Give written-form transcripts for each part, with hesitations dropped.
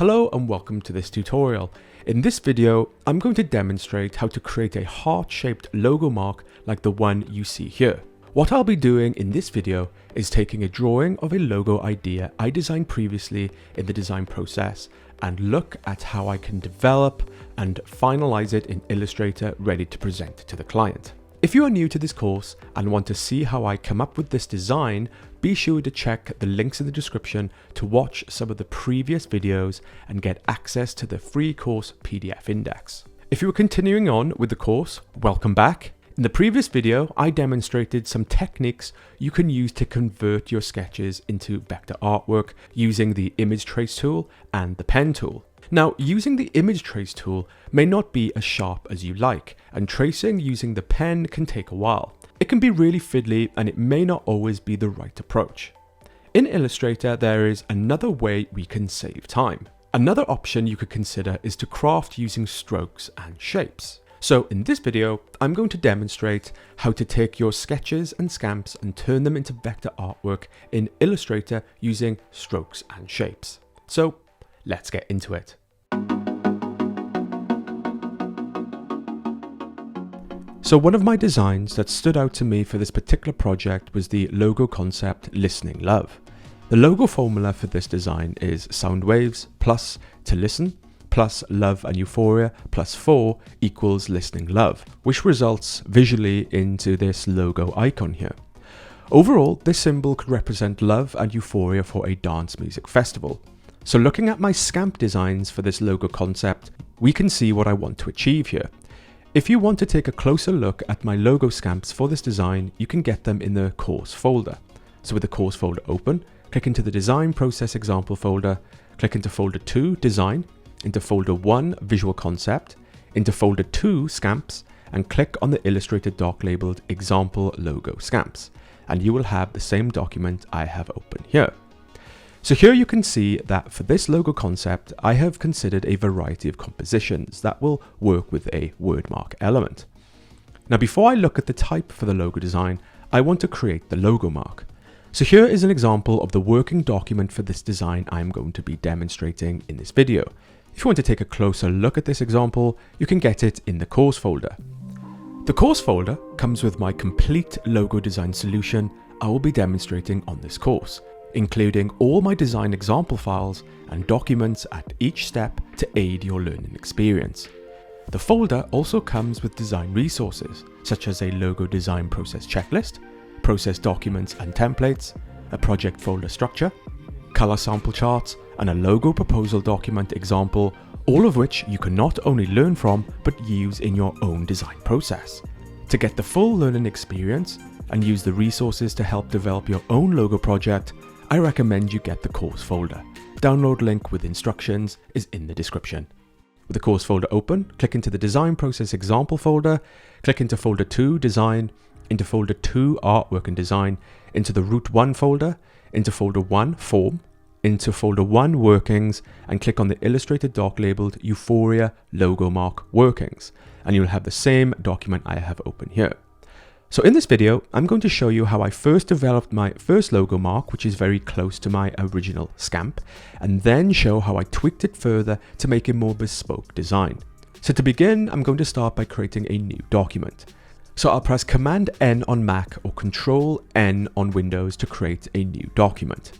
Hello and welcome to this tutorial. In this video, I'm going to demonstrate how to create a heart-shaped logo mark like the one you see here. What I'll be doing in this video is taking a drawing of a logo idea I designed previously in the design process and look at how I can develop and finalize it in Illustrator ready to present to the client. If you are new to this course and want to see how I come up with this design, be sure to check the links in the description to watch some of the previous videos and get access to the free course PDF index. If you are continuing on with the course, welcome back. In the previous video, I demonstrated some techniques you can use to convert your sketches into vector artwork using the image trace tool and the pen tool. Now, using the image trace tool may not be as sharp as you like, and tracing using the pen can take a while. It can be really fiddly and it may not always be the right approach. In Illustrator, there is another way we can save time. Another option you could consider is to craft using strokes and shapes. So in this video, I'm going to demonstrate how to take your sketches and scamps and turn them into vector artwork in Illustrator using strokes and shapes. So let's get into it. So one of my designs that stood out to me for this particular project was the logo concept Listening Love. The logo formula for this design is sound waves plus to listen plus love and euphoria plus 4 equals listening love, which results visually into this logo icon here. Overall, this symbol could represent love and euphoria for a dance music festival. So looking at my scamp designs for this logo concept, we can see what I want to achieve here. If you want to take a closer look at my logo scamps for this design, you can get them in the course folder. So with the course folder open, click into the design process example folder, click into folder 2 design, into folder 1 visual concept, into folder 2 scamps, and click on the Illustrator doc labeled example logo scamps, and you will have the same document I have open here. So here you can see that for this logo concept, I have considered a variety of compositions that will work with a wordmark element. Now, before I look at the type for the logo design, I want to create the logo mark. So here is an example of the working document for this design I'm going to be demonstrating in this video. If you want to take a closer look at this example, you can get it in the course folder. The course folder comes with my complete logo design solution I will be demonstrating on this course, including all my design example files and documents at each step to aid your learning experience. The folder also comes with design resources, such as a logo design process checklist, process documents and templates, a project folder structure, color sample charts, and a logo proposal document example, all of which you can not only learn from, but use in your own design process. To get the full learning experience and use the resources to help develop your own logo project, I recommend you get the course folder. Download link with instructions is in the description. With the course folder open, click into the design process example folder, click into folder 2 design, into folder 2 artwork and design, into the root 1 folder, into folder 1 form, into folder 1 workings, and click on the Illustrator doc labeled Euphoria Logo Mark Workings, and you'll have the same document I have open here. So in this video, I'm going to show you how I first developed my first logo mark, which is very close to my original scamp, and then show how I tweaked it further to make a more bespoke design. So to begin, I'm going to start by creating a new document. So I'll press Command N on Mac or Control N on Windows to create a new document.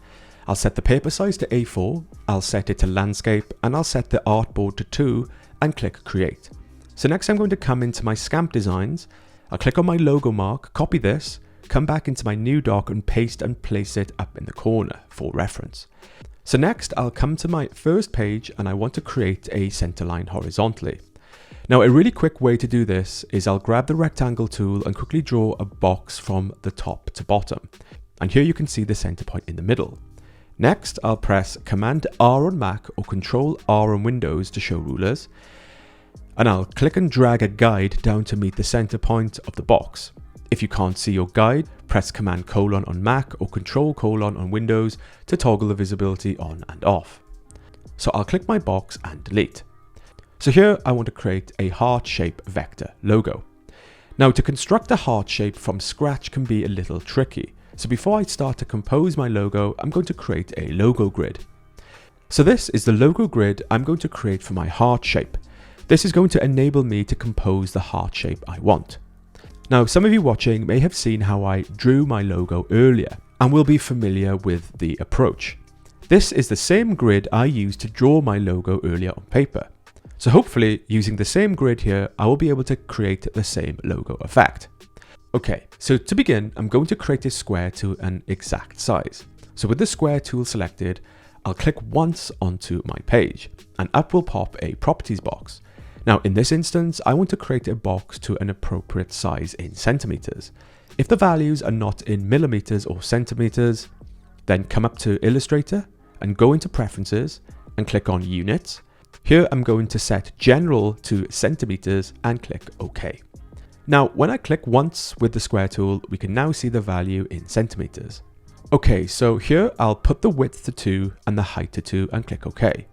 I'll set the paper size to A4, I'll set it to landscape, and I'll set the artboard to 2 and click Create. So next I'm going to come into my scamp designs. I'll click on my logo mark, copy this, come back into my new doc and paste and place it up in the corner for reference. So next I'll come to my first page and I want to create a center line horizontally. Now a really quick way to do this is I'll grab the rectangle tool and quickly draw a box from the top to bottom. And here you can see the center point in the middle. Next I'll press Command R on Mac or Control R on Windows to show rulers. And I'll click and drag a guide down to meet the center point of the box. If you can't see your guide, press Command colon on Mac or Control colon on Windows to toggle the visibility on and off. So I'll click my box and delete. So here I want to create a heart shape vector logo. Now to construct a heart shape from scratch can be a little tricky. So before I start to compose my logo, I'm going to create a logo grid. So this is the logo grid I'm going to create for my heart shape. This is going to enable me to compose the heart shape I want. Now, some of you watching may have seen how I drew my logo earlier and will be familiar with the approach. This is the same grid I used to draw my logo earlier on paper. So hopefully, using the same grid here, I will be able to create the same logo effect. Okay, so to begin, I'm going to create a square to an exact size. So with the square tool selected, I'll click once onto my page, and up will pop a properties box. Now in this instance, I want to create a box to an appropriate size in centimeters. If the values are not in millimeters or centimeters, then come up to Illustrator and go into Preferences and click on Units. Here I'm going to set General to centimeters and click OK. Now when I click once with the square tool, we can now see the value in centimeters. Okay, so here I'll put the width to 2 and the height to 2 and click OK.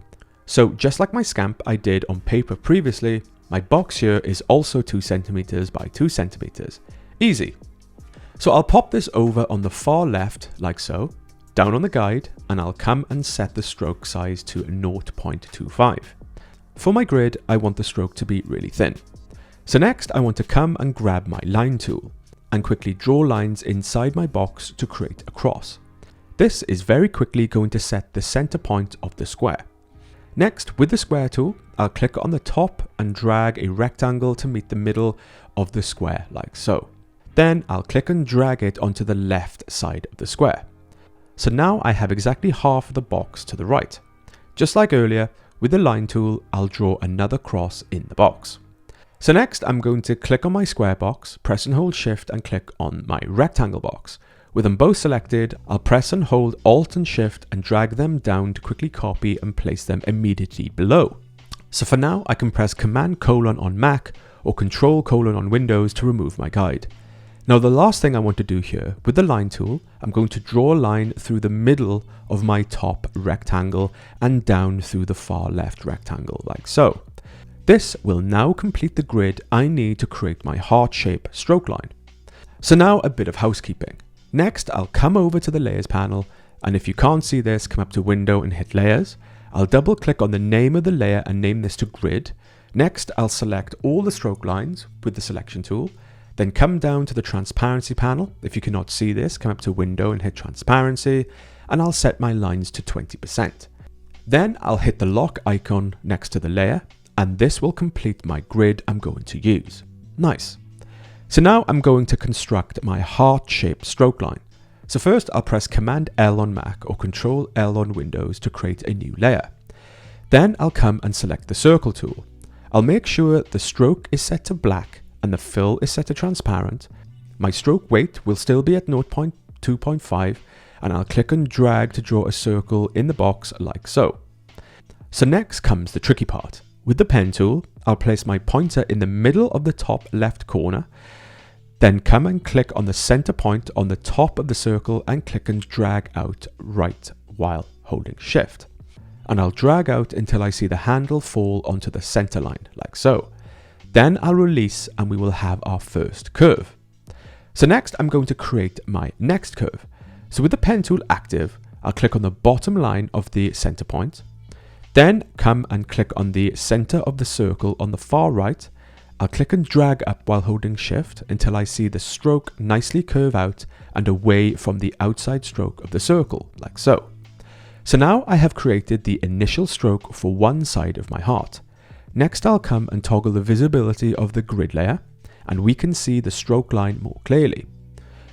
So just like my scamp I did on paper previously, my box here is also 2 centimeters by 2 centimeters. Easy. So I'll pop this over on the far left like so, down on the guide, and I'll come and set the stroke size to 0.25. For my grid, I want the stroke to be really thin. So next I want to come and grab my line tool and quickly draw lines inside my box to create a cross. This is very quickly going to set the center point of the square. Next, with the square tool, I'll click on the top and drag a rectangle to meet the middle of the square like so. Then I'll click and drag it onto the left side of the square. So now I have exactly half of the box to the right. Just like earlier, with the line tool, I'll draw another cross in the box. So next I'm going to click on my square box, press and hold Shift and click on my rectangle box. With them both selected, I'll press and hold Alt and Shift and drag them down to quickly copy and place them immediately below. So for now I can press Command: on Mac or Control: on Windows to remove my guide. Now the last thing I want to do here, with the line tool, I'm going to draw a line through the middle of my top rectangle and down through the far left rectangle like so. This will now complete the grid I need to create my heart shape stroke line. So now a bit of housekeeping. Next, I'll come over to the Layers panel, and if you can't see this, come up to Window and hit Layers. I'll double click on the name of the layer and name this to Grid. Next, I'll select all the stroke lines with the Selection tool, then come down to the Transparency panel. If you cannot see this, come up to Window and hit Transparency, and I'll set my lines to 20%. Then I'll hit the lock icon next to the layer, and this will complete my grid I'm going to use. Nice. So now I'm going to construct my heart shape stroke line. So first I'll press Command L on Mac or Control L on Windows to create a new layer. Then I'll come and select the circle tool. I'll make sure the stroke is set to black and the fill is set to transparent. My stroke weight will still be at 0.2.5, and I'll click and drag to draw a circle in the box like so. So next comes the tricky part. With the pen tool, I'll place my pointer in the middle of the top left corner, then come and click on the center point on the top of the circle and click and drag out right while holding Shift. And I'll drag out until I see the handle fall onto the center line, like so. Then I'll release and we will have our first curve. So next I'm going to create my next curve. So with the pen tool active, I'll click on the bottom line of the center point. Then come and click on the center of the circle on the far right. I'll click and drag up while holding Shift until I see the stroke nicely curve out and away from the outside stroke of the circle, like so. So now I have created the initial stroke for one side of my heart. Next I'll come and toggle the visibility of the grid layer, and we can see the stroke line more clearly.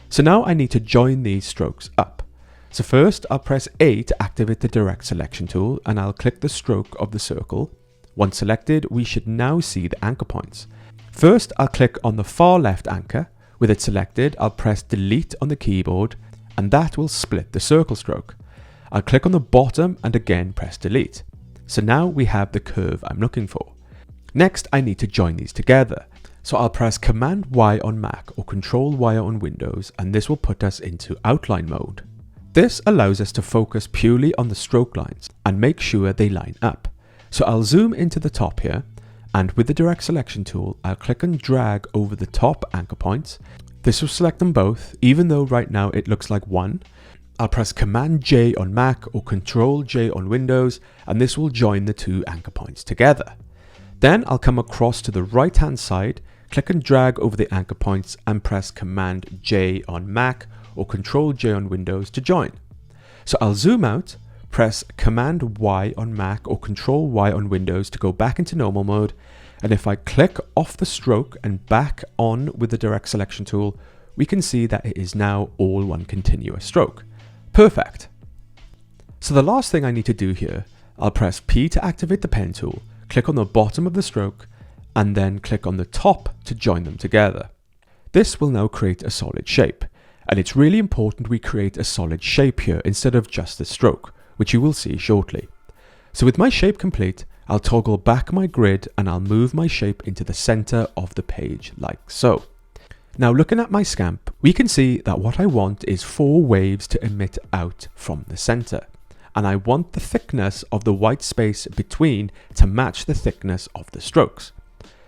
So now I need to join these strokes up. So first I'll press A to activate the direct selection tool, and I'll click the stroke of the circle. Once selected, we should now see the anchor points. First I'll click on the far left anchor. With it selected, I'll press delete on the keyboard, and that will split the circle stroke. I'll click on the bottom and again press delete. So now we have the curve I'm looking for. Next I need to join these together. So I'll press Command Y on Mac or Control Y on Windows, and this will put us into outline mode. This allows us to focus purely on the stroke lines and make sure they line up. So I'll zoom into the top here, and with the direct selection tool, I'll click and drag over the top anchor points. This will select them both, even though right now it looks like one. I'll press Command J on Mac or Control J on Windows, and this will join the two anchor points together. Then I'll come across to the right hand side, click and drag over the anchor points and press Command J on Mac or Control J on Windows to join. So I'll zoom out, press Command Y on Mac or Control Y on Windows to go back into normal mode, and if I click off the stroke and back on with the direct selection tool, we can see that it is now all one continuous stroke. Perfect. So the last thing I need to do here, I'll press P to activate the pen tool, click on the bottom of the stroke, and then click on the top to join them together. This will now create a solid shape, and it's really important we create a solid shape here instead of just a stroke, which you will see shortly. So with my shape complete, I'll toggle back my grid and I'll move my shape into the center of the page like so. Now looking at my scamp, we can see that what I want is 4 waves to emit out from the center. And I want the thickness of the white space between to match the thickness of the strokes.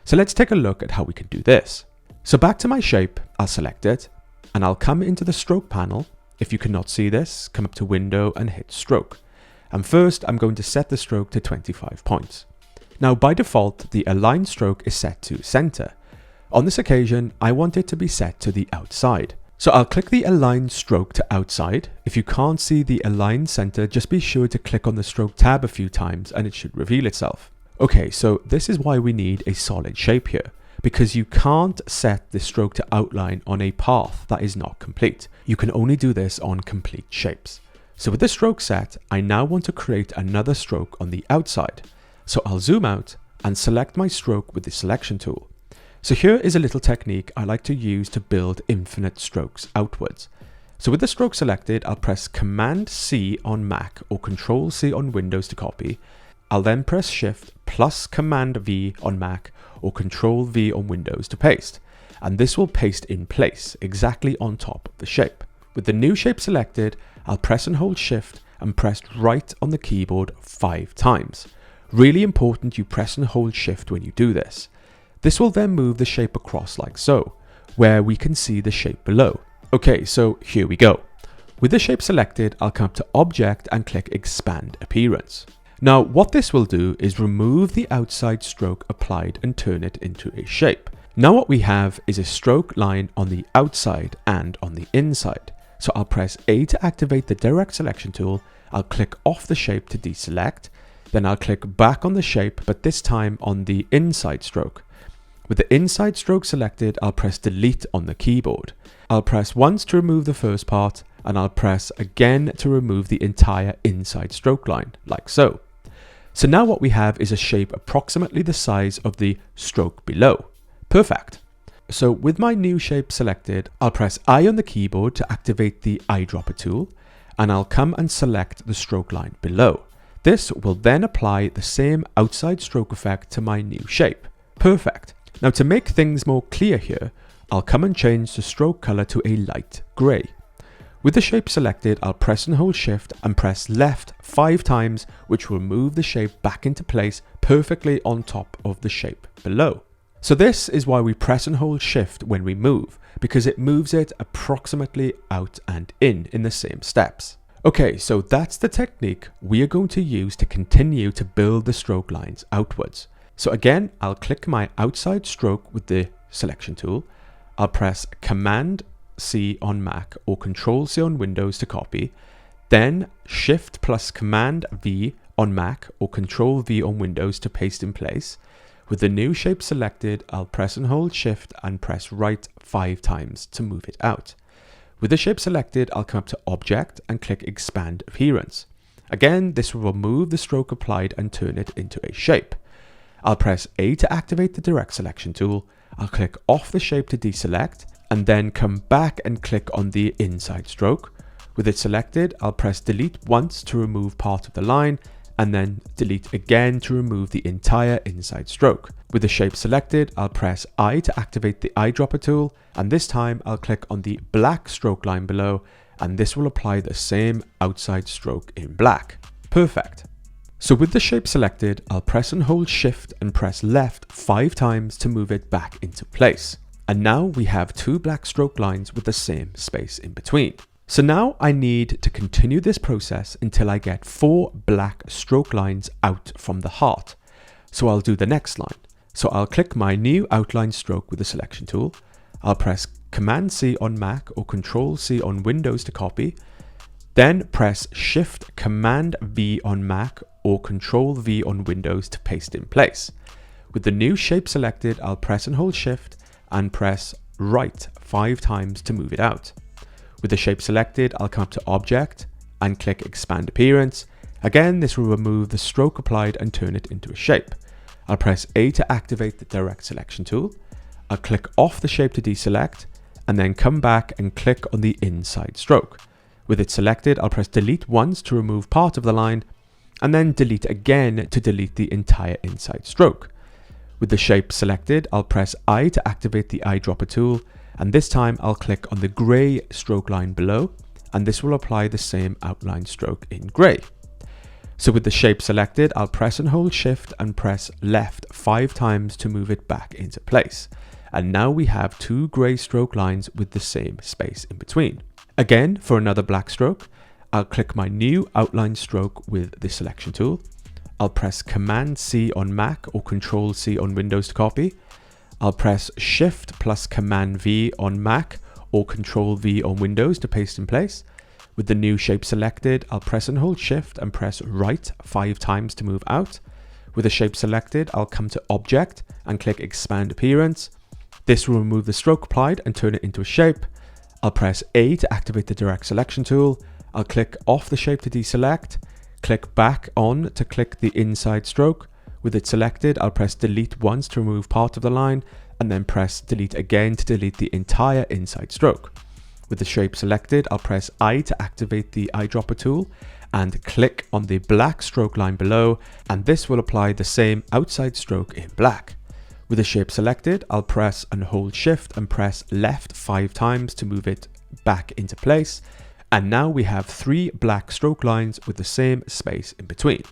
So let's take a look at how we can do this. So back to my shape, I'll select it and I'll come into the stroke panel. If you cannot see this, come up to Window and hit Stroke. And first I'm going to set the stroke to 25 points. Now by default, the align stroke is set to center. On this occasion, I want it to be set to the outside. So I'll click the align stroke to outside. If you can't see the align center, just be sure to click on the stroke tab a few times and it should reveal itself. Okay, so this is why we need a solid shape here, because you can't set the stroke to outline on a path that is not complete. You can only do this on complete shapes. So with the stroke set, I now want to create another stroke on the outside. So I'll zoom out and select my stroke with the selection tool. So here is a little technique I like to use to build infinite strokes outwards. So with the stroke selected, I'll press Command C on Mac or Control C on Windows to copy. I'll then press Shift plus Command V on Mac or Control V on Windows to paste. And this will paste in place exactly on top of the shape. With the new shape selected, I'll press and hold Shift and press right on the keyboard 5 times. Really important you press and hold Shift when you do this. This will then move the shape across like so, where we can see the shape below. Okay, so here we go. With the shape selected, I'll come up to Object and click Expand Appearance. Now what this will do is remove the outside stroke applied and turn it into a shape. Now what we have is a stroke line on the outside and on the inside. So I'll press A to activate the direct selection tool, I'll click off the shape to deselect, then I'll click back on the shape but this time on the inside stroke. With the inside stroke selected, I'll press delete on the keyboard. I'll press once to remove the first part and I'll press again to remove the entire inside stroke line, like so. So now what we have is a shape approximately the size of the stroke below. Perfect. So with my new shape selected, I'll press I on the keyboard to activate the eyedropper tool and I'll come and select the stroke line below. This will then apply the same outside stroke effect to my new shape. Perfect. Now to make things more clear here, I'll come and change the stroke color to a light grey. With the shape selected, I'll press and hold Shift and press left 5 times, which will move the shape back into place perfectly on top of the shape below. So this is why we press and hold Shift when we move, because it moves it approximately out and in the same steps. Okay, so that's the technique we are going to use to continue to build the stroke lines outwards. So again, I'll click my outside stroke with the selection tool. I'll press Command C on Mac or Control C on Windows to copy. Then Shift plus Command V on Mac or Control V on Windows to paste in place. With the new shape selected, I'll press and hold Shift and press right 5 times to move it out. With the shape selected, I'll come up to Object and click Expand Appearance. Again, this will remove the stroke applied and turn it into a shape. I'll press A to activate the direct selection tool. I'll click off the shape to deselect and then come back and click on the inside stroke. With it selected, I'll press delete once to remove part of the line and then delete again to remove the entire inside stroke. With the shape selected, I'll press I to activate the eyedropper tool and this time I'll click on the black stroke line below and this will apply the same outside stroke in black. Perfect. So with the shape selected, I'll press and hold Shift and press left 5 times to move it back into place. And now we have 2 black stroke lines with the same space in between. So now I need to continue this process until I get 4 black stroke lines out from the heart. So I'll do the next line. So I'll click my new outline stroke with the selection tool. I'll press Command C on Mac or Control C on Windows to copy. Then press Shift Command V on Mac or Control V on Windows to paste in place. With the new shape selected, I'll press and hold Shift and press Right 5 times to move it out. With the shape selected, I'll come up to Object and click Expand Appearance. Again, this will remove the stroke applied and turn it into a shape. I'll press A to activate the Direct Selection tool. I'll click off the shape to deselect and then come back and click on the inside stroke. With it selected, I'll press Delete once to remove part of the line and then Delete again to delete the entire inside stroke. With the shape selected, I'll press I to activate the eyedropper tool, and this time I'll click on the grey stroke line below, and this will apply the same outline stroke in grey. So with the shape selected, I'll press and hold Shift and press left 5 times to move it back into place. And now we have 2 grey stroke lines with the same space in between. Again, for another black stroke, I'll click my new outline stroke with the selection tool. I'll press Command C on Mac or Control C on Windows to copy. I'll press Shift plus Command V on Mac or Control V on Windows to paste in place. With the new shape selected, I'll press and hold Shift and press Right 5 times to move out. With the shape selected, I'll come to Object and click Expand Appearance. This will remove the stroke applied and turn it into a shape. I'll press A to activate the Direct Selection tool. I'll click off the shape to deselect, click back on to click the inside stroke. With it selected, I'll press Delete once to remove part of the line and then press Delete again to delete the entire inside stroke. With the shape selected, I'll press I to activate the eyedropper tool and click on the black stroke line below, and this will apply the same outside stroke in black. With the shape selected, I'll press and hold Shift and press left 5 times to move it back into place. And now we have 3 black stroke lines with the same space in between.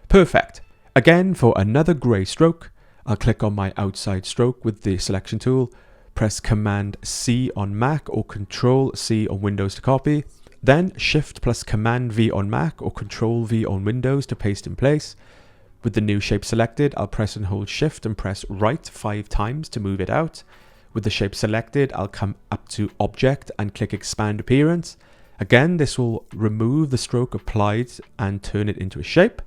Perfect. Again, for another grey stroke, I'll click on my outside stroke with the selection tool, press Command C on Mac or Control C on Windows to copy, then Shift plus Command V on Mac or Control V on Windows to paste in place. With the new shape selected, I'll press and hold Shift and press Right 5 times to move it out. With the shape selected, I'll come up to Object and click Expand Appearance. Again, this will remove the stroke applied and turn it into a shape.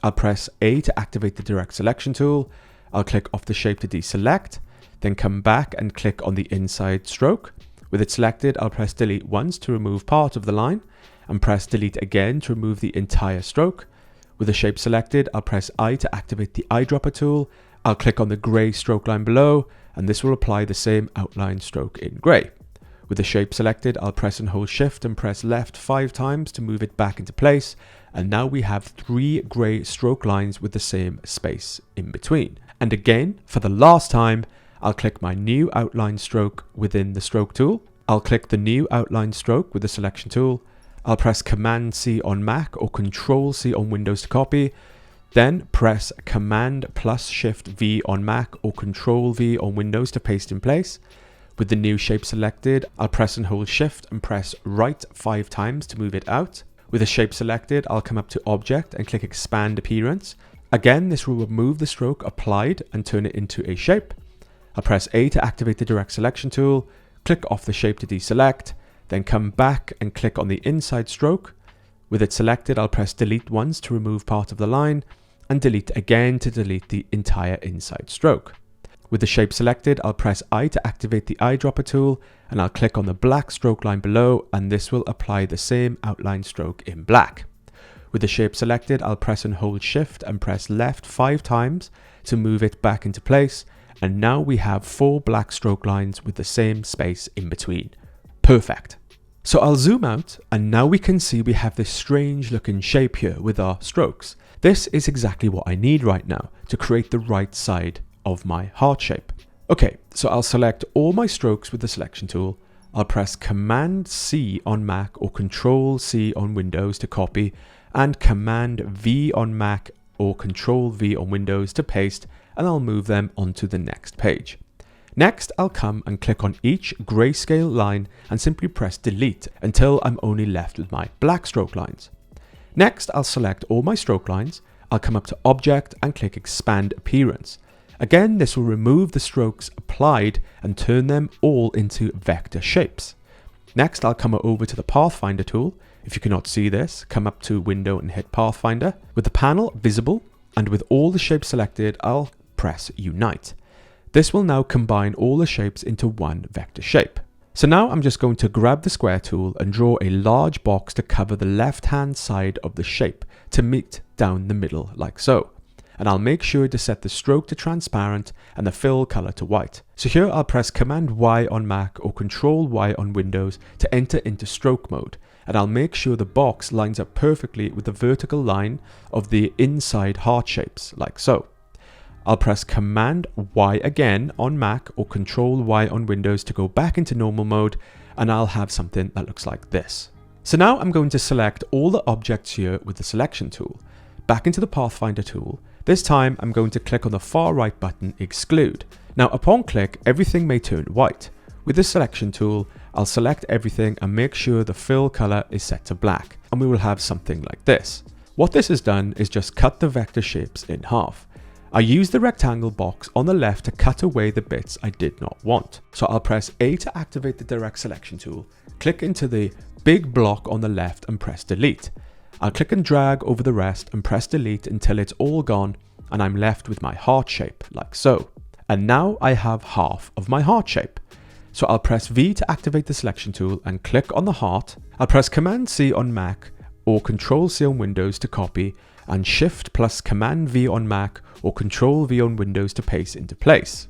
I'll press A to activate the Direct Selection tool. I'll click off the shape to deselect, then come back and click on the inside stroke. With it selected, I'll press Delete once to remove part of the line and press Delete again to remove the entire stroke. With the shape selected, I'll press I to activate the eyedropper tool. I'll click on the grey stroke line below, and this will apply the same outline stroke in grey. With the shape selected, I'll press and hold Shift and press left 5 times to move it back into place. And now we have 3 grey stroke lines with the same space in between. And again, for the last time, I'll click my new outline stroke within the stroke tool. I'll click the new outline stroke with the selection tool. I'll press Command C on Mac or Control C on Windows to copy. Then press Command plus Shift V on Mac or Control V on Windows to paste in place. With the new shape selected, I'll press and hold Shift and press Right 5 times to move it out. With the shape selected, I'll come up to Object and click Expand Appearance. Again, this will remove the stroke applied and turn it into a shape. I'll press A to activate the Direct Selection tool, click off the shape to deselect, then come back and click on the inside stroke. With it selected, I'll press Delete once to remove part of the line and Delete again to delete the entire inside stroke. With the shape selected, I'll press I to activate the eyedropper tool and I'll click on the black stroke line below, and this will apply the same outline stroke in black. With the shape selected, I'll press and hold Shift and press left 5 times to move it back into place, and now we have 4 black stroke lines with the same space in between. Perfect. So I'll zoom out, and now we can see we have this strange looking shape here with our strokes. This is exactly what I need right now to create the right side of my heart shape. Okay, so I'll select all my strokes with the selection tool. I'll press Command C on Mac or Control C on Windows to copy, and Command V on Mac or Control V on Windows to paste, and I'll move them onto the next page. Next, I'll come and click on each grayscale line and simply press delete until I'm only left with my black stroke lines. Next, I'll select all my stroke lines. I'll come up to Object and click Expand Appearance. Again, this will remove the strokes applied and turn them all into vector shapes. Next, I'll come over to the Pathfinder tool. If you cannot see this, come up to Window and hit Pathfinder. With the panel visible and with all the shapes selected, I'll press Unite. This will now combine all the shapes into one vector shape. So now I'm just going to grab the square tool and draw a large box to cover the left-hand side of the shape to meet down the middle like so. And I'll make sure to set the stroke to transparent and the fill color to white. So here I'll press Command Y on Mac or Control Y on Windows to enter into stroke mode. And I'll make sure the box lines up perfectly with the vertical line of the inside heart shapes like so. I'll press Command Y again on Mac or Control Y on Windows to go back into normal mode, and I'll have something that looks like this. So now I'm going to select all the objects here with the selection tool. Back into the Pathfinder tool. This time I'm going to click on the far right button, Exclude. Now upon click, everything may turn white. With the selection tool, I'll select everything and make sure the fill color is set to black, and we will have something like this. What this has done is just cut the vector shapes in half. I use the rectangle box on the left to cut away the bits I did not want. So I'll press A to activate the direct selection tool, click into the big block on the left and press delete. I'll click and drag over the rest and press delete until it's all gone and I'm left with my heart shape like so. And now I have half of my heart shape. So I'll press V to activate the selection tool and click on the heart. I'll press Command C on Mac or Control C on Windows to copy, and Shift plus Command V on Mac or Control V on Windows to paste into place.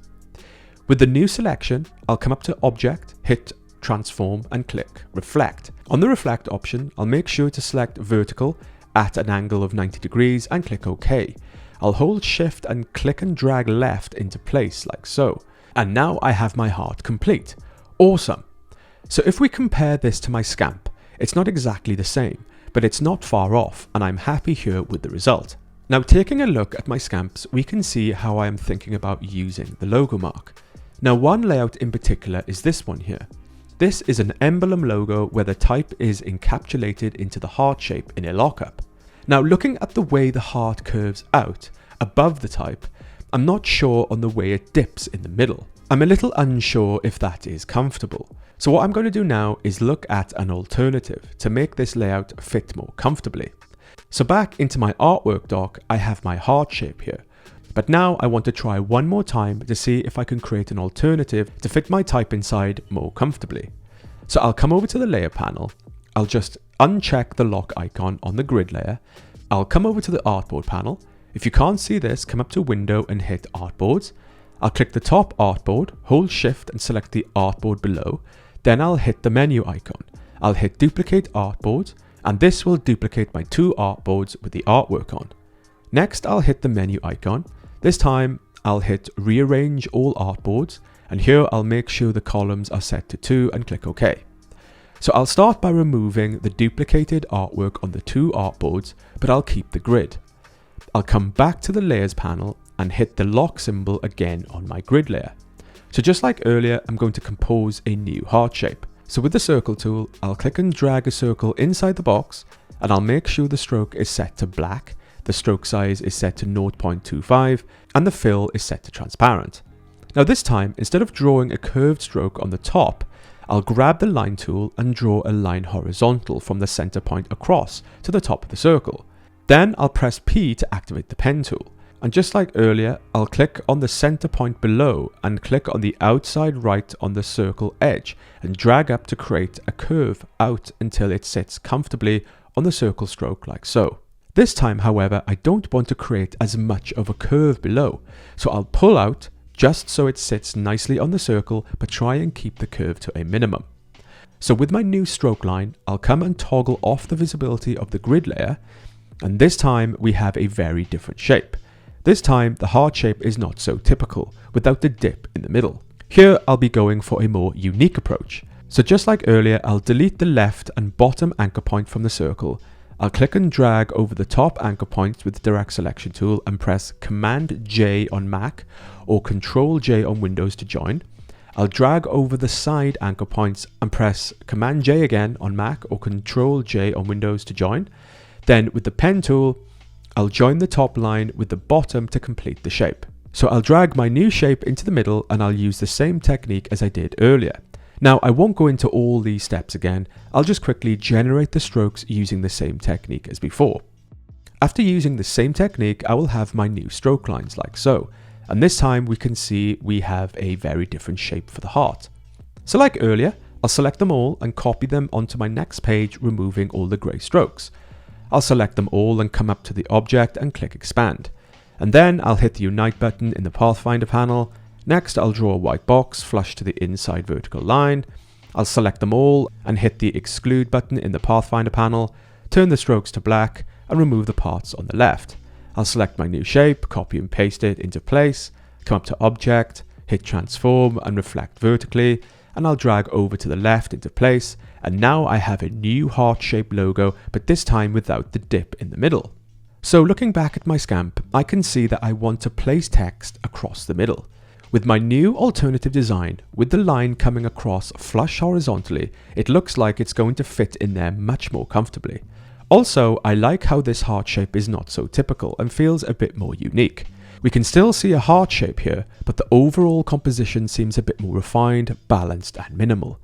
With the new selection, I'll come up to Object, hit Transform and click Reflect. On the Reflect option, I'll make sure to select Vertical at an angle of 90 degrees and click OK. I'll hold Shift and click and drag left into place like so. And now I have my heart complete. Awesome! So if we compare this to my scamp, it's not exactly the same, but it's not far off, and I'm happy here with the result. Now taking a look at my scamps, we can see how I am thinking about using the Logomark. Now one layout in particular is this one here. This is an emblem logo where the type is encapsulated into the heart shape in a lockup. Now looking at the way the heart curves out above the type, I'm not sure on the way it dips in the middle. I'm a little unsure if that is comfortable. So what I'm going to do now is look at an alternative to make this layout fit more comfortably. So back into my artwork doc, I have my heart shape here. But now I want to try one more time to see if I can create an alternative to fit my type inside more comfortably. So I'll come over to the layer panel. I'll just uncheck the lock icon on the grid layer. I'll come over to the artboard panel. If you can't see this, come up to Window and hit Artboards. I'll click the top artboard, hold Shift and select the artboard below. Then I'll hit the menu icon. I'll hit Duplicate Artboard, and this will duplicate my two artboards with the artwork on. Next, I'll hit the menu icon. This time, I'll hit Rearrange All Artboards, and here I'll make sure the columns are set to 2 and click OK. So I'll start by removing the duplicated artwork on the two artboards, but I'll keep the grid. I'll come back to the Layers panel and hit the lock symbol again on my grid layer. So just like earlier, I'm going to compose a new heart shape. So with the circle tool, I'll click and drag a circle inside the box, and I'll make sure the stroke is set to black, the stroke size is set to 0.25, and the fill is set to transparent. Now this time, instead of drawing a curved stroke on the top, I'll grab the line tool and draw a line horizontal from the center point across to the top of the circle. Then I'll press P to activate the pen tool. And just like earlier, I'll click on the center point below and click on the outside right on the circle edge and drag up to create a curve out until it sits comfortably on the circle stroke like so. This time, however, I don't want to create as much of a curve below, so I'll pull out just so it sits nicely on the circle, but try and keep the curve to a minimum. So with my new stroke line, I'll come and toggle off the visibility of the grid layer, and this time we have a very different shape. This time the heart shape is not so typical, without the dip in the middle. Here I'll be going for a more unique approach. So just like earlier, I'll delete the left and bottom anchor point from the circle. I'll click and drag over the top anchor points with the direct selection tool and press Command J on Mac or Control J on Windows to join. I'll drag over the side anchor points and press Command J again on Mac or Control J on Windows to join. Then with the pen tool, I'll join the top line with the bottom to complete the shape. So I'll drag my new shape into the middle and I'll use the same technique as I did earlier. Now I won't go into all these steps again, I'll just quickly generate the strokes using the same technique as before. After using the same technique, I will have my new stroke lines like so. And this time we can see we have a very different shape for the heart. So like earlier, I'll select them all and copy them onto my next page, removing all the grey strokes. I'll select them all and come up to the object and click expand. And then I'll hit the Unite button in the Pathfinder panel. Next, I'll draw a white box flush to the inside vertical line. I'll select them all and hit the Exclude button in the Pathfinder panel, turn the strokes to black and remove the parts on the left. I'll select my new shape, copy and paste it into place, come up to Object, hit Transform and Reflect vertically, and I'll drag over to the left into place, and now I have a new heart-shaped logo, but this time without the dip in the middle. So looking back at my scamp, I can see that I want to place text across the middle. With my new alternative design, with the line coming across flush horizontally, it looks like it's going to fit in there much more comfortably. Also, I like how this heart shape is not so typical and feels a bit more unique. We can still see a heart shape here, but the overall composition seems a bit more refined, balanced and minimal.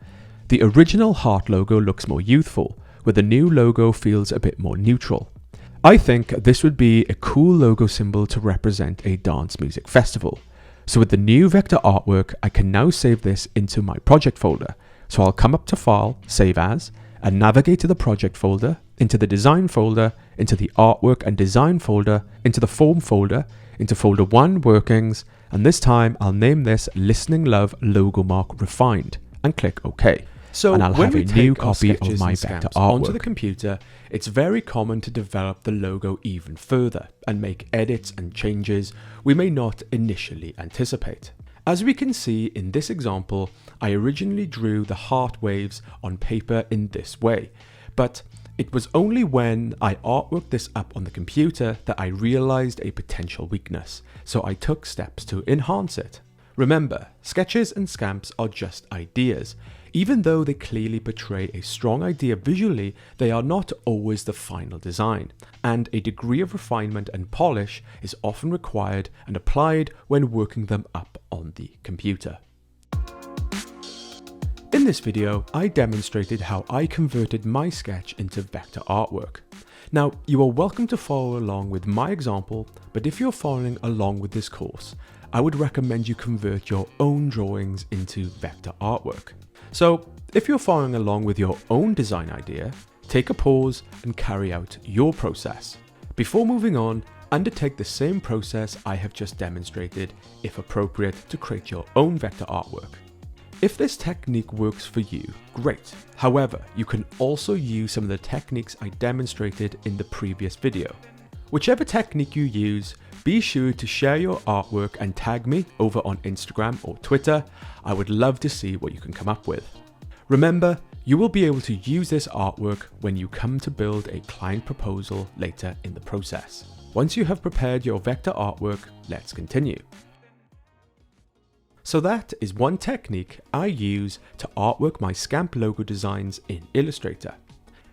The original heart logo looks more youthful, where the new logo feels a bit more neutral. I think this would be a cool logo symbol to represent a dance music festival. So with the new vector artwork, I can now save this into my project folder. So I'll come up to File, Save As, and navigate to the project folder, into the design folder, into the artwork and design folder, into the form folder, into folder 1 workings, and this time I'll name this Listening Love Logomark Refined and click OK. So and I'll have a new copy of my vector artwork onto the computer. It's very common to develop the logo even further and make edits and changes we may not initially anticipate. As we can see in this example, I originally drew the heart waves on paper in this way, but it was only when I artworked this up on the computer that I realized a potential weakness, so I took steps to enhance it. Remember, sketches and scamps are just ideas. Even though they clearly portray a strong idea visually, they are not always the final design, and a degree of refinement and polish is often required and applied when working them up on the computer. In this video, I demonstrated how I converted my sketch into vector artwork. Now, you are welcome to follow along with my example, but if you're following along with this course, I would recommend you convert your own drawings into vector artwork. So, if you're following along with your own design idea, take a pause and carry out your process. Before moving on, undertake the same process I have just demonstrated, if appropriate, to create your own vector artwork. If this technique works for you, great. However, you can also use some of the techniques I demonstrated in the previous video. Whichever technique you use, be sure to share your artwork and tag me over on Instagram or Twitter. I would love to see what you can come up with. Remember, you will be able to use this artwork when you come to build a client proposal later in the process. Once you have prepared your vector artwork, let's continue. So that is one technique I use to artwork my scamp logo designs in Illustrator.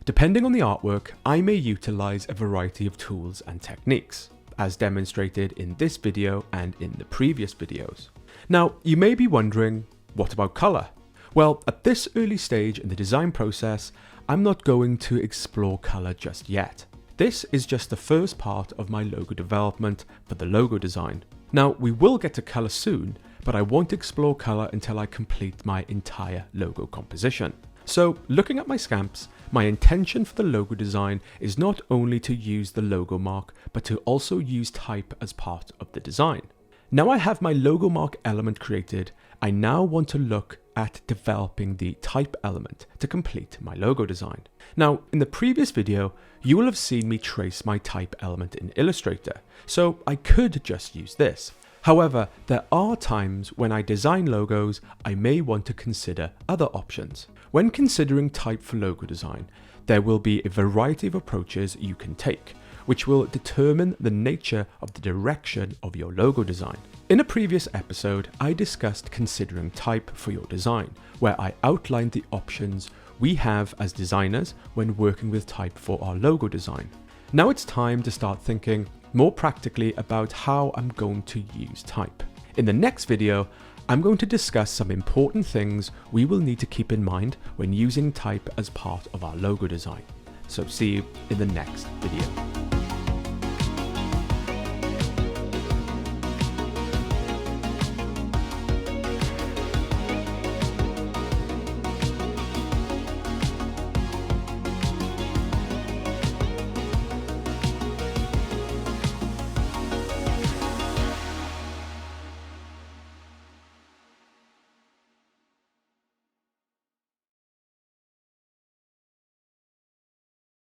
Depending on the artwork, I may utilize a variety of tools and techniques, as demonstrated in this video and in the previous videos. Now, you may be wondering, what about color? Well, at this early stage in the design process, I'm not going to explore color just yet. This is just the first part of my logo development for the logo design. Now, we will get to color soon, but I won't explore color until I complete my entire logo composition. So, looking at my scamps, my intention for the logo design is not only to use the Logomark, but to also use type as part of the design. Now I have my Logomark element created, I now want to look at developing the type element to complete my logo design. Now, in the previous video, you will have seen me trace my type element in Illustrator, so I could just use this. However, there are times when I design logos, I may want to consider other options. When considering type for logo design, there will be a variety of approaches you can take. which will determine the nature of the direction of your logo design. In a previous episode, I discussed considering type for your design, where I outlined the options we have as designers when working with type for our logo design. Now it's time to start thinking more practically about how I'm going to use type. In the next video, I'm going to discuss some important things we will need to keep in mind when using type as part of our logo design. So see you in the next video.